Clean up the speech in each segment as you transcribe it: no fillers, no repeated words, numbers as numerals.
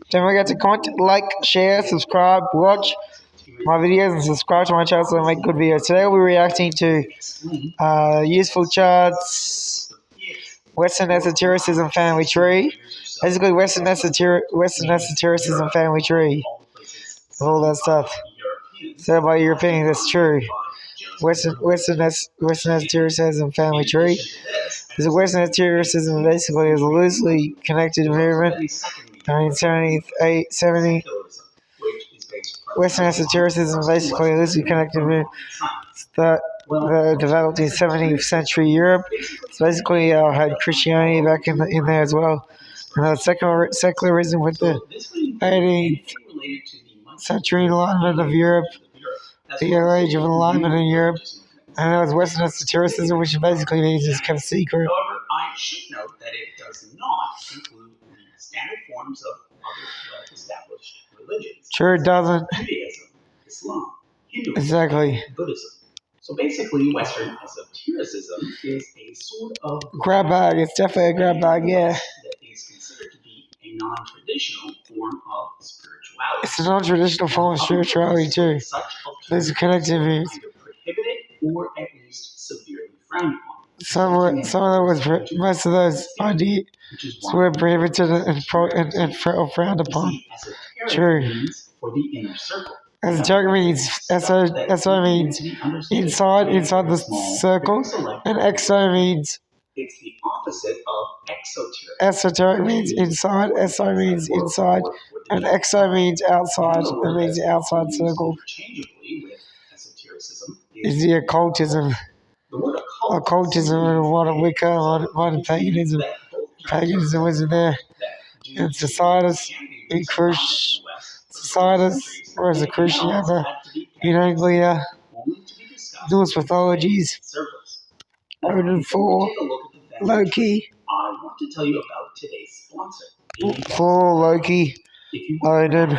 Don't forget to comment, like, share, subscribe, watch my videos, and subscribe to my channel so I make good videos. Today we'll be reacting to useful charts, Western esotericism family tree. Basically, Western esotericism family tree. All that stuff. Said by Europeans, that's true. Western esotericism family tree. This Western esotericism basically is a loosely connected movement. 1970. Western esotericism is basically a loosely connected movement that developed in 17th century Europe. So basically, had Christianity back in there as well. And secularism with the 18th century enlightenment of Europe, the age of enlightenment in Europe. And there was Western esotericism, which basically means it's kept secret. However, I should note that it does not include the standard forms of other well-established religions. Sure, it doesn't. Judaism, Islam, Hinduism, Exactly. Buddhism. So basically, Western esotericism is a sort of grab bag. It's definitely a grab bag, yeah. That is considered to be a non-traditional form of spirituality. It's a non-traditional form of spirituality too. There's a connected means. Prohibited or at least severely frowned upon. Most of those ideas were prohibited and frowned upon. True. Esoteric means eso means inside the circle, and exo means it's the opposite of exoteric. Esoteric means inside, eso means inside, and exo means outside. It means the outside circle. Is the occultism. Occultism and modern Wicca, modern paganism. Paganism wasn't there. And societas, whereas the Christiana, in Anglia, Norse mythologies, Odin 4, Loki. I want to tell you about today's sponsor. For Loki, Odin.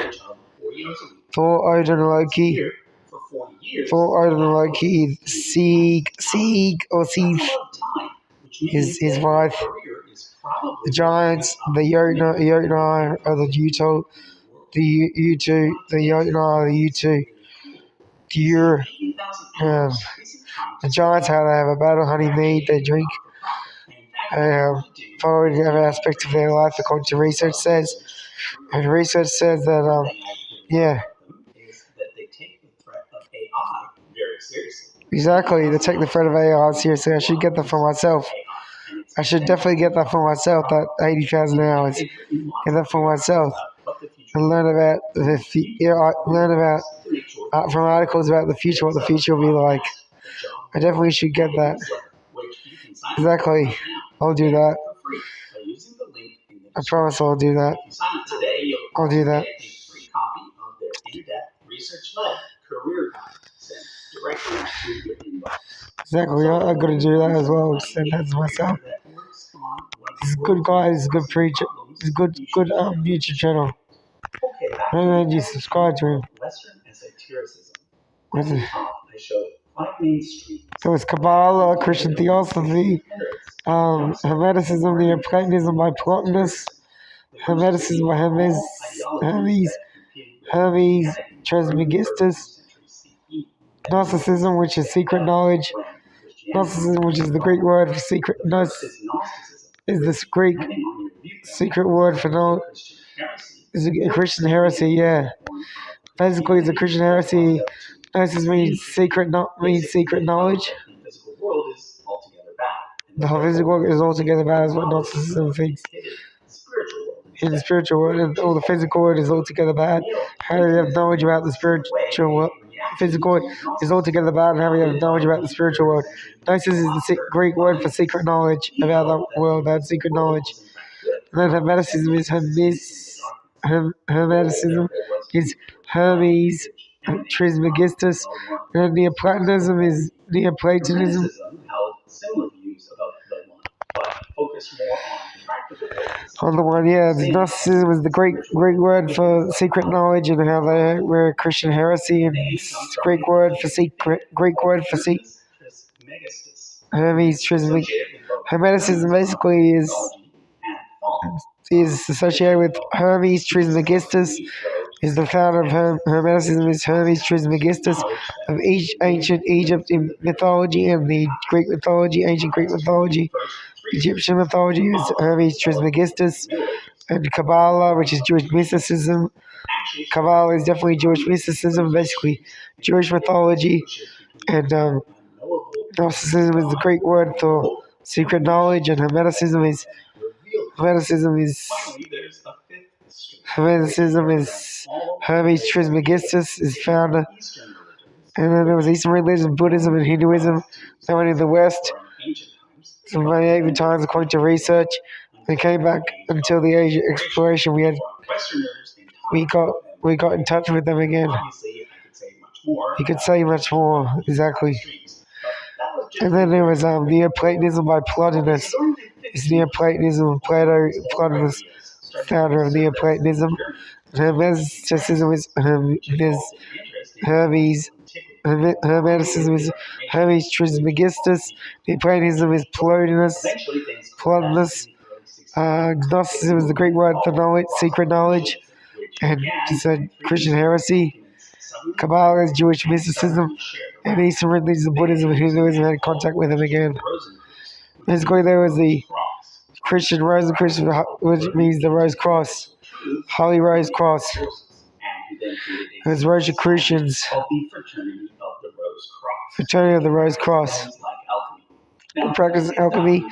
For Odin, Loki. For Odin, Loki, Sieg or Sieg is his wife. The Giants, the Jotnar are the U2, the U2, the Jotnar are the U2. The Giants, how they have a battle honey mead they drink. Following every aspect of their life, according to research says. And research says that, exactly, they take the threat of AI seriously. I should get that for myself. I should definitely get that for myself, that 80,000 hours. Get that for myself. And learn about from articles about the future, what the future will be like. I definitely should get that. Exactly. I'll do that. I promise I'll do that. I'll do that. Exactly, I gotta do that as well. Send that to myself. He's a good guy, he's a good preacher, he's a good YouTube channel. Maybe you subscribe to him. What's it? So it's Kabbalah, Christian Theosophy, Hermeticism, Neoplatonism by Plotinus, Hermeticism by Hermes Trismegistus, Gnosticism, which is secret knowledge. Gnosticism, which is the Greek word for secret. Gnosis is this Greek secret word for knowledge. Is a Christian heresy, yeah. Basically, it's a Christian heresy. Gnosis means secret knowledge. The whole physical world is altogether bad, is what Gnosticism thinks. In the spiritual world, and all the physical world is altogether bad. How do we have knowledge about the spiritual world? Physical is altogether bad, and how we have knowledge about the spiritual world. Gnosis is the Greek word for secret knowledge about the world, about secret knowledge. And then Hermeticism is Hermes Trismegistus, and Neoplatonism is Neoplatonism. On the one, yeah, Gnosticism is the Greek word for secret knowledge, and how they were a Christian heresy, and Greek word for Hermes Trismegistus. Hermeticism basically is He is associated with Hermes Trismegistus. Is the founder of Hermeticism is Hermes Trismegistus of ancient Egypt in mythology and the Greek mythology, ancient Greek mythology. Egyptian mythology is Hermes Trismegistus, and Kabbalah, which is Jewish mysticism. Kabbalah is definitely Jewish mysticism, basically Jewish mythology, and Gnosticism is the Greek word for secret knowledge, and Hermeticism is Hermes Trismegistus is founder. And then there was Eastern religion, Buddhism, and Hinduism. They went in the West. Some 28 times according to research. They came back until the age of exploration. We got in touch with them again. You could say much more, exactly. And then there was Neoplatonism by Plotinus. It's Neoplatonism, Plato, Plotinus, founder of Neoplatonism. Hermeticism is Hermes. Hermeticism is Hermes Trismegistus. Neoplatonism is Plotinus. Gnosticism is the Greek word for knowledge, secret knowledge, and it's a Christian heresy. Kabbalah is Jewish mysticism, and Eastern religions, Buddhism, and Hinduism had contact with him again. Basically, there was the Christian Rosicrucians, which means the Rose Cross, Holy Rose Cross. There's Rosicrucians, Fraternity of the Rose Cross. They practice alchemy.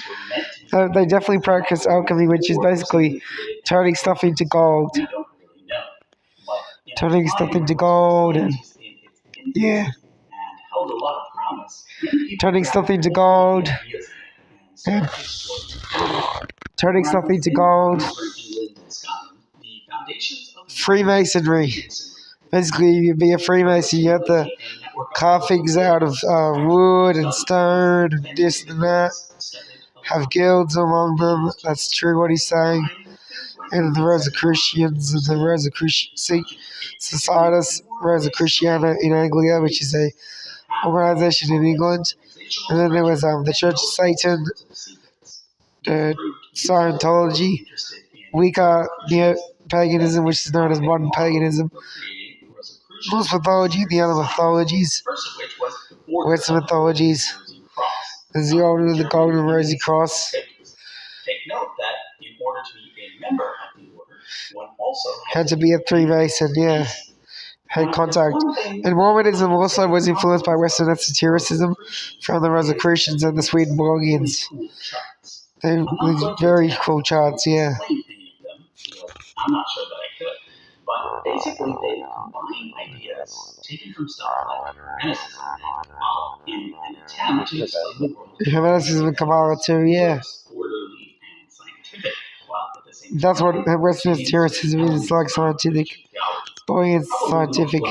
They definitely practice alchemy, which is basically turning stuff into gold. Turning stuff into gold, and yeah. Turning stuff into gold. And turning stuff into gold. Freemasonry. Basically, you'd be a Freemason, you have to carve things out of wood and stone and this and that. Have guilds among them. That's true what he's saying. And the Rosicrucians and the Societas Rosicruciana in Anglia, which is a organization in England. And then there was the Church of Satan, Scientology, Wicca, Neo-paganism, which is known as modern paganism, Norse mythology, the other mythologies, Western mythologies. There's the Order of the Golden and Rosy Cross. Take note that in order to be a member of the order, one also had to be a Freemason, yeah. Had contact. And Mormonism also was influenced by Western esotericism from the Rosicrucians and the Swedenborgians. They were very cool charts, yeah. I'm not sure that I could. But basically, they combine ideas taken from stuff like Hermeticism in an attempt to explain the world. Hermeticism and Kabbalah too, yeah. Orderly and scientific, while at the same That's what Western esotericism is. It's like scientific. Boy, it's scientific.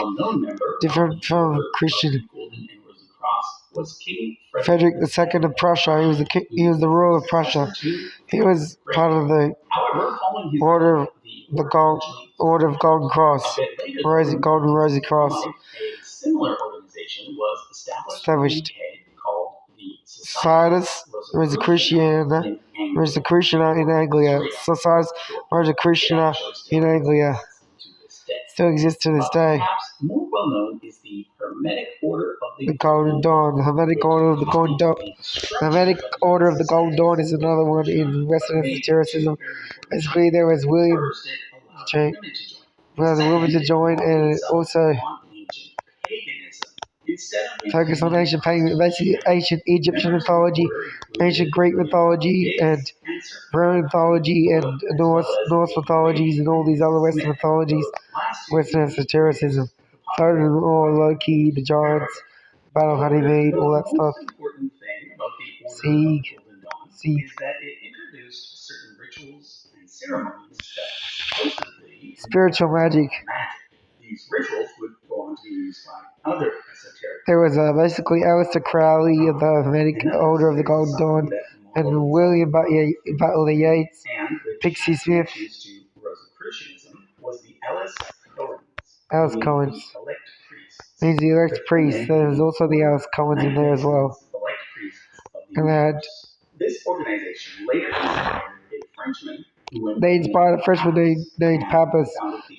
Different from Christian. Frederick II of Prussia. He was the ruler of Prussia. He was part of the Order of the Golden Cross, Golden Rosy Cross. A similar organization was established. Societas Rosicruciana in Anglia. Societas Rosicruciana in Anglia. Still exists to this day. Perhaps more well known is the Hermetic Order of the Golden Dawn. The Hermetic Order of the Golden Dawn. The Hermetic Order of the Golden Dawn is another one in Western esotericism. Basically, there was William to join, and also focus on ancient pagan, basically ancient Egyptian mythology, ancient Greek mythology, and Roman mythology, and Norse mythologies, and all these other Western mythologies. Western esotericism, or Loki, the giants, Battle Honeymead, all that stuff. Sieg. Is that it introduced certain rituals and ceremonies that supposedly spiritual magic. These rituals would go on to be used by other esoteric. There was basically Aleister Crowley of the Hermetic Order of the Golden Dawn, and William Butler Yeats, Pixie Smith. Was the Alice Cohens. He's the elect priest. There's also the Alice Cohens in there as well. And they had this organization later inspired a Frenchman They inspired a Frenchman named Pappas,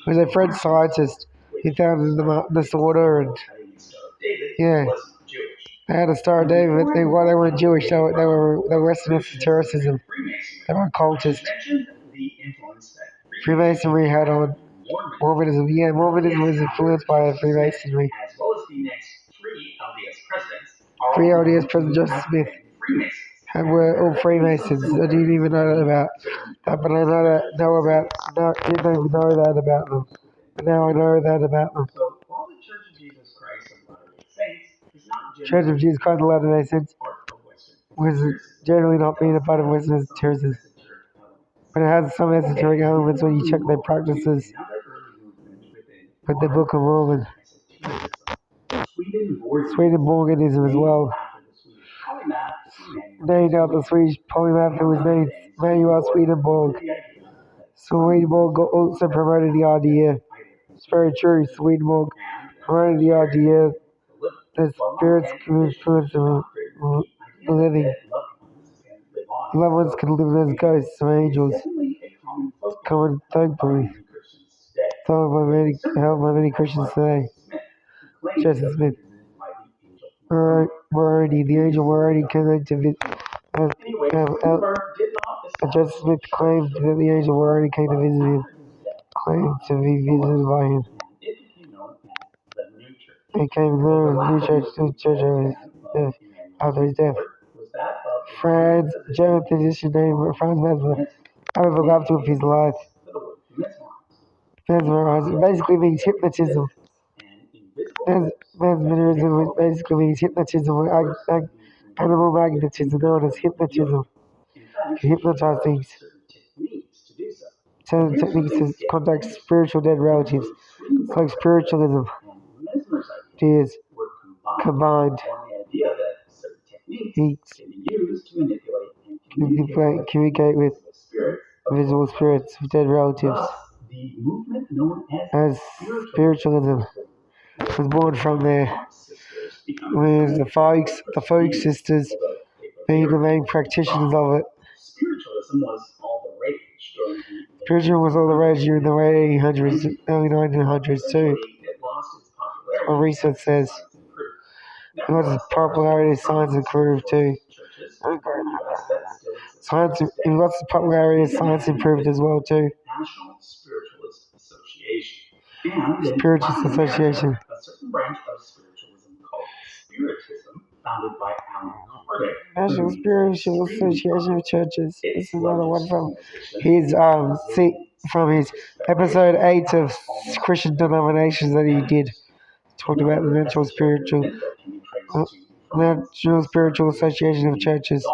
who was a French scientist who founded the disorder. And yeah, they had a Star of David, but while they weren't Jewish, they were Western esotericism. They were occultist. Freemasonry had on Mormonism. Yeah, Mormonism was influenced by Freemasonry. Three LDS presidents, Joseph Smith, were all Freemasons. I didn't even know that about that, but I didn't even know that about them. But now I know that about them. Church of Jesus Christ of Latter-day Saints was generally not being a part of Western esotericism, but it has some esoteric elements when you check their practices with the Book of Mormon. Swedenborgism as well. Named after the Swedish polymath who was named Manuel Swedenborg. Swedenborg also promoted the idea, it's very true, Swedenborg promoted the idea that spirits can influence the living. Loved ones can live as ghosts or angels. Common thankfully held by many Christians today. Joseph Smith. Moroni, the angel Moroni came to visit. Joseph Smith claimed that the angel Moroni came to visit him, claimed to be visited by him. He came to the new church after his death. German physician named Franz Mesmer, however, loved of his life. Mesmerizing basically means hypnotism. Mesmerism basically means hypnotism or animal magnetism, known as hypnotism. You can hypnotize things. Certain techniques to contact spiritual dead relatives. It's like spiritualism. Ideas combined. Communicate with visible spirits of dead relatives. As spiritualism was born from there, with the folk sisters being the main practitioners of it. Spiritualism was all the rage during the late 1800s, early 1900s too. What research says. It lost its popularity as science improved too. It lost its popularity as science improved as well too. Spiritist Association. A certain branch of spiritualism called Spiritism, founded by Alan Kardec. National Spiritual Association of Churches. This is another one from his episode 8 of Christian denominations that he did. Talked about the National Spiritual Association of Churches.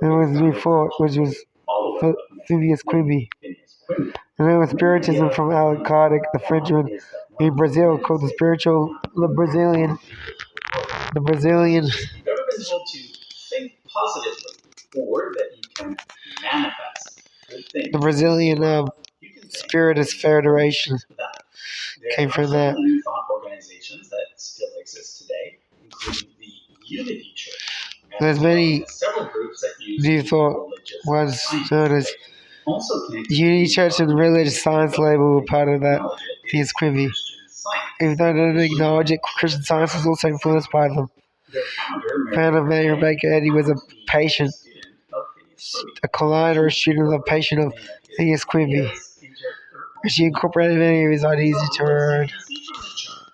There was before, which was Phineas Quimby. And then with Spiritism from Allan Kardec, the Frenchman in Brazil, called the Brazilian. You've ever been told to think positively, or that you can manifest good things. The Brazilian Spiritist Federation came from that. New thought organizations that still exist today, including the Unity Church. There's many new thought ones known as Unity Church and Religious Science label were part of that. Phineas Quimby. Even though they didn't acknowledge it, Christian Science was also influenced by them. Founder Mary Baker Eddy was a patient, a client or a student of a patient of Phineas Quimby. She incorporated many of his ideas into her own.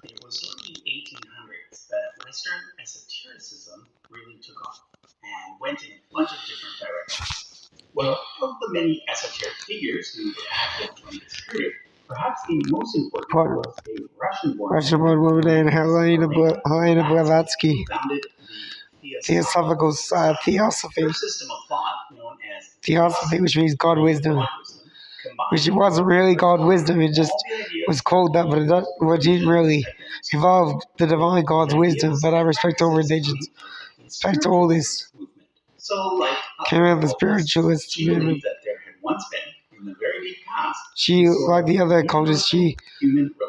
It was in the 1800s that Western esotericism really took off and went in a bunch of different directions. Well, of the many esoteric figures who were active during this period, perhaps the most important was a Russian-born woman named Helena Blavatsky. Theosophical Theosophy. Theosophy, which means God wisdom. Which it wasn't really God wisdom, it just was called that, but it didn't really involve the divine God's wisdom. But I respect all religions. Respect all this. Came out of the spiritualist movement. She, like the other occultists, she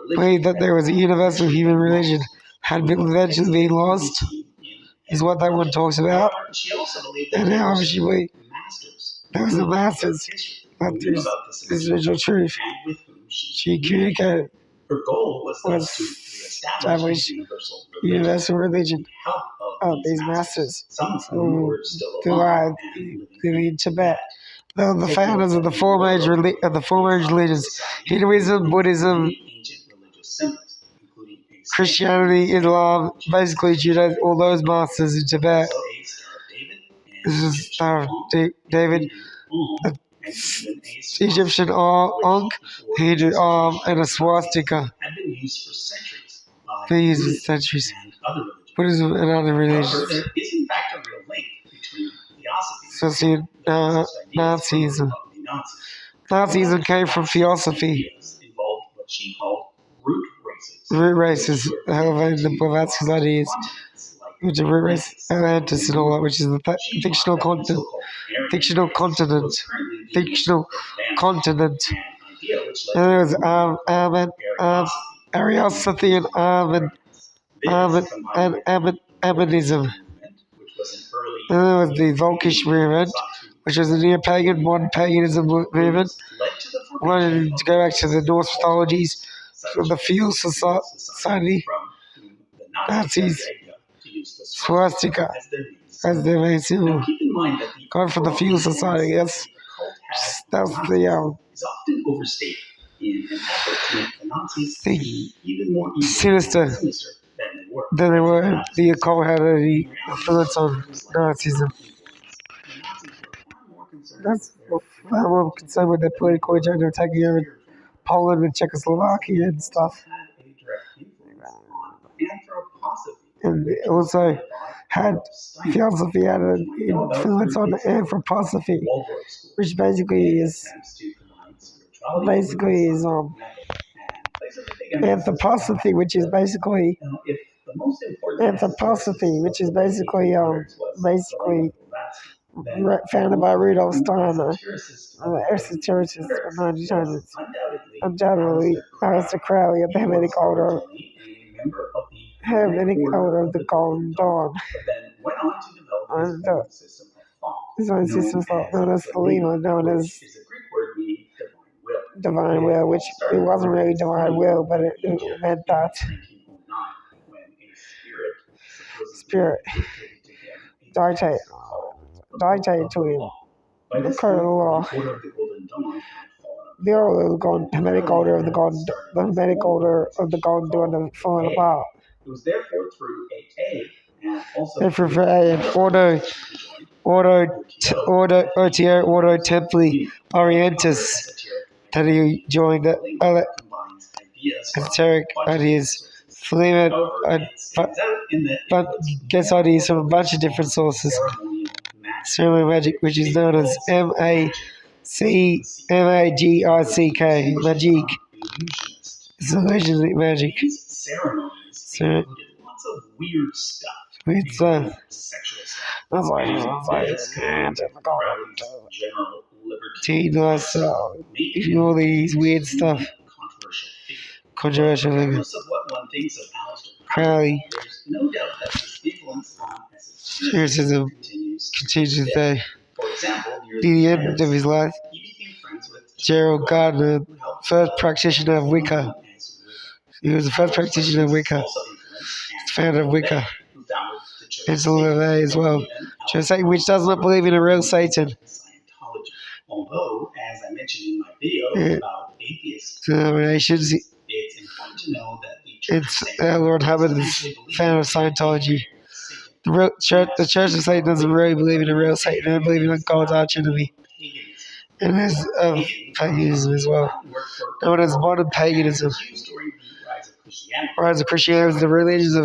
believed that there was a universal human religion had eventually been lost, is what that one talks about. And however she believed there was the masters. about knew about this visual truth. and with whom She communicated Her goal was thus to establish a universal religion religion with help of these masters some of whom were still alive alive and living in Tibet. They were the founders of the four major religions: Hinduism, Buddhism, ancient religious symbols, including a Christianity, Islam, basically Judaism, all those masters in Tibet. also a Star of David, This is the Star of David, and even a Egyptian Ankh, Hindu arm, and a swastika. had been used for centuries by They used for Buddhism centuries. and other religions. Buddhism and other However, religions. there is in fact a real link between theosophy Especially Nazism. Nazism came from theosophy. Involved what she called root races. Root races, however, the Blavatsky's ideas, which are root race, Atlantis and all that, which is the fictional continent, fictional continent, fictional continent. And there was Ariosophy and Amanism. And there was the Volkish movement, which was a neo-pagan, modern paganism movement. Wanted to go back to the Norse mythologies, from the feudal society, Nazis, swastika as their main symbol. Gone from the feudal society. That's the is often overstated in an effort to make the Nazis seem even more evil sinister and sinister than they were. The occult had the influence on Nazism. That's far more concerned with their political agenda of taking over Poland and Czechoslovakia and stuff. And they also had theosophy had an influence on anthroposophy, which basically is anthroposophy, which is basically founded by Rudolf Steiner, esotericists of 1900s. Undoubtedly, Aleister Crowley, a Hamitic order of the Golden Dawn, and his own system of thought known as Thelema, known as divine will, which it wasn't really divine will, but it meant that spirit dictated to him the code of the law. The order of the golden, Hamitic order of the golden, the Hamitic order of the golden dawn of falling apart. It was therefore through AA and also Ordo Templi Orientis that he joined the esoteric ideas. Thelema gets ideas from a bunch of different sources. Ceremonial magic, which is known as magic. Magic. It's illusionary magic. Ceremonies included lots of weird stuff. Weird stuff. Sexual stuff. That's like General teen lifestyle. All these weird stuff. Controversial figure. Regardless of what one thinks of Aleister Crowley. there's no doubt that his influence on Esotericism continues today. For example, near Near the end of his life, he became friends with Gerald Gardner, first practitioner of Wicca. He was the first practitioner of Wicca, founder of Wicca, and LaVey as well. Church Satan, which does not believe in a real Satan. Scientology. Although, as I mentioned in my video about atheist Denominations. it's important to know that the It's Lord Hubbard is founder of Scientology. The Church of Satan doesn't really believe in a real Satan. They believe in God's archenemy. And there's paganism as well, known as modern paganism. Rise of Christianity was the religions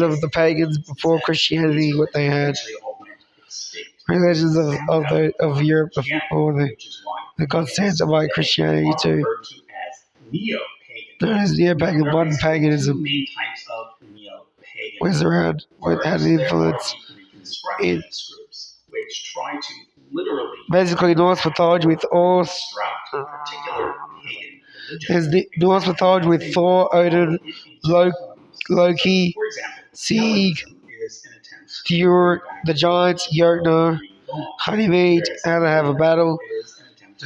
of the pagans before Christianity, what they had. Religions of Europe before the Constantinople Christianity too. Known as neo-pagan, modern paganism was around, had an influence in basically Norse mythology with all. There's the Norse mythology with Thor, Odin, Loki, Sieg, Thor, the giants, Jotnar, Honeymead, how to have a battle.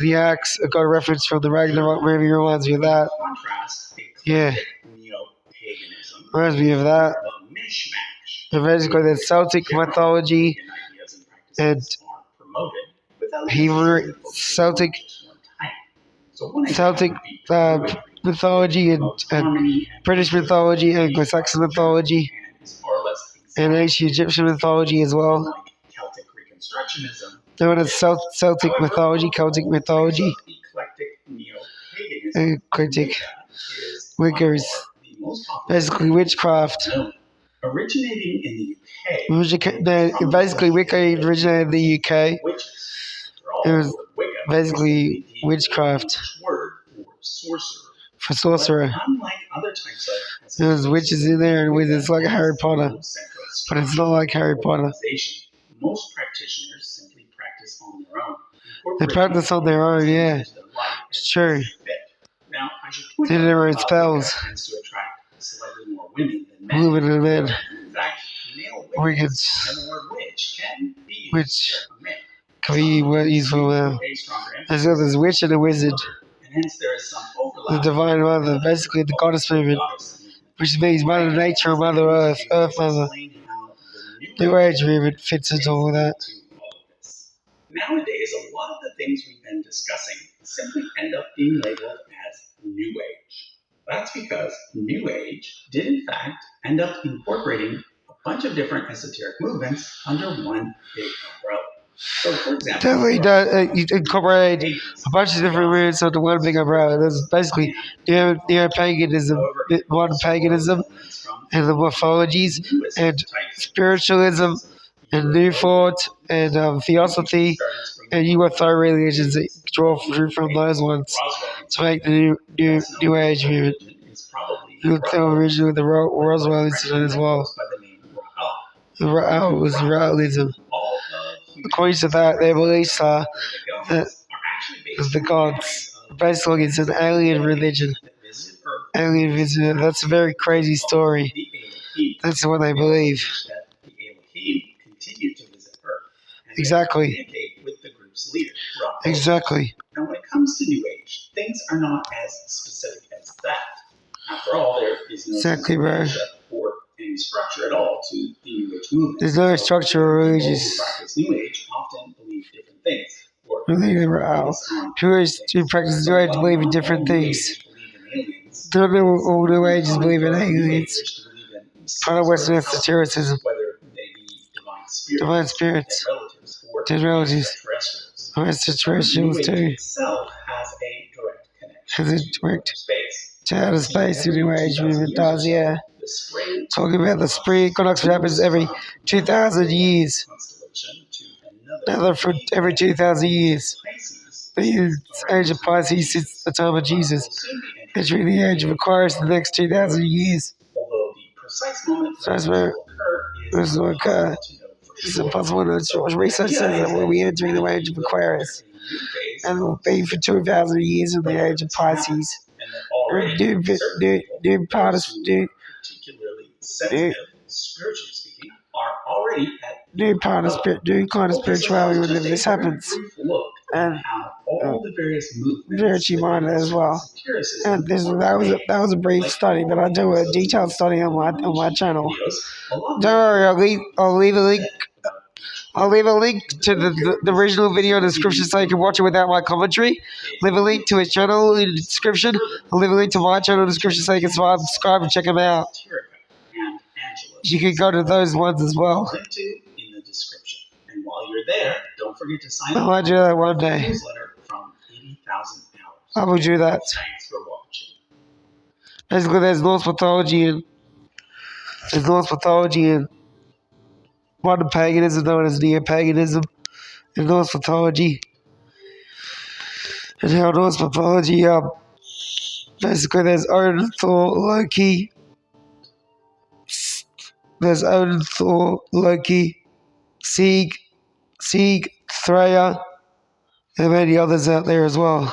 The axe, I got a reference from the Ragnarok movie, reminds me of that. Yeah, reminds me of that. And basically, there's Celtic mythology and Hebrew Celtic mythology and British mythology, Anglo-Saxon mythology, and ancient Egyptian mythology as well. Known as Celtic mythology, Celtic mythology, and eclectic Wiccas, basically witchcraft. Originating in the UK. Basically, Wicca originated in the UK. It was basically witchcraft for sorcerer. There's witches in there and wizards like Harry Potter, but it's not like Harry Potter. Most practitioners simply practice on their own. They practice on their own, yeah. It's true. Now, I should point They do their own spells. tends to attract slightly more women than men. Women and men. In fact, male Wickets. and the word witch can be Which for men. can be used for them. As well as witch and a wizard. And hence there is some The overlap. divine mother, basically the goddess movement, which means Mother Nature and Mother Earth, Earth Mother. New Age movement fits into all that. Nowadays, a lot of the things we've been discussing simply end up being labeled as New Age. That's because New Age did in fact end up incorporating a bunch of different esoteric movements under one big umbrella. So, for example, Definitely you incorporate a bunch of different roots under one big umbrella. There's basically neo-paganism, modern paganism, and the morphologies, and spiritualism, and New Thought, and Theosophy, and UFO religions that draw from those ones to make the new Age movement. You look at originally the Roswell incident as well. It was Raolism. According to that, their beliefs are that the gods, basically it's an alien religion. Alien religion, that's a very crazy story. That's what they believe. Exactly. Exactly. Now, when it comes to New Age, things are not as specific as that. After all, there is no exactly, bro. Or any structure at all to the New Age movement. There's no structure or religious. Practice New Age often believe different things. Who practice New Age believe in different things. Don't know all New Ages believe in aliens. Part of Western esotericism. Divine spirits. Dead relatives. Or extraterrestrials too. Has a direct to outer space, the New Age movement does, yeah. Talking about the spring equinox, which happens every 2,000 years. Another for every 2,000 years. The age of Pisces since the time of Jesus, entering the age of Aquarius in the next 2,000 years. So that's where this will occur. It's impossible to research says that we'll be entering the age of Aquarius, and we'll be for 2,000 years in the age of Pisces. New part of new kind of spirituality when this happens, and very mind as well. And that was a brief study, but I do a detailed study on my channel. Don't worry, I'll leave a link. I'll leave a link to the original video in the description so you can watch it without my commentary. Leave a link to his channel in the description. I'll leave a link to my channel in the description so you can subscribe and check them out. You can go to those ones as well. And while you're there, don't forget to sign up. I might do that one day. I will do that. Thanks for watching. Basically, there's Norse mythology and modern paganism, known as neo-paganism, and Norse mythology. And how Norse mythology, basically there's Odin, Thor, Loki. There's Odin, Thor, Loki, Sieg, Freya, and many others out there as well.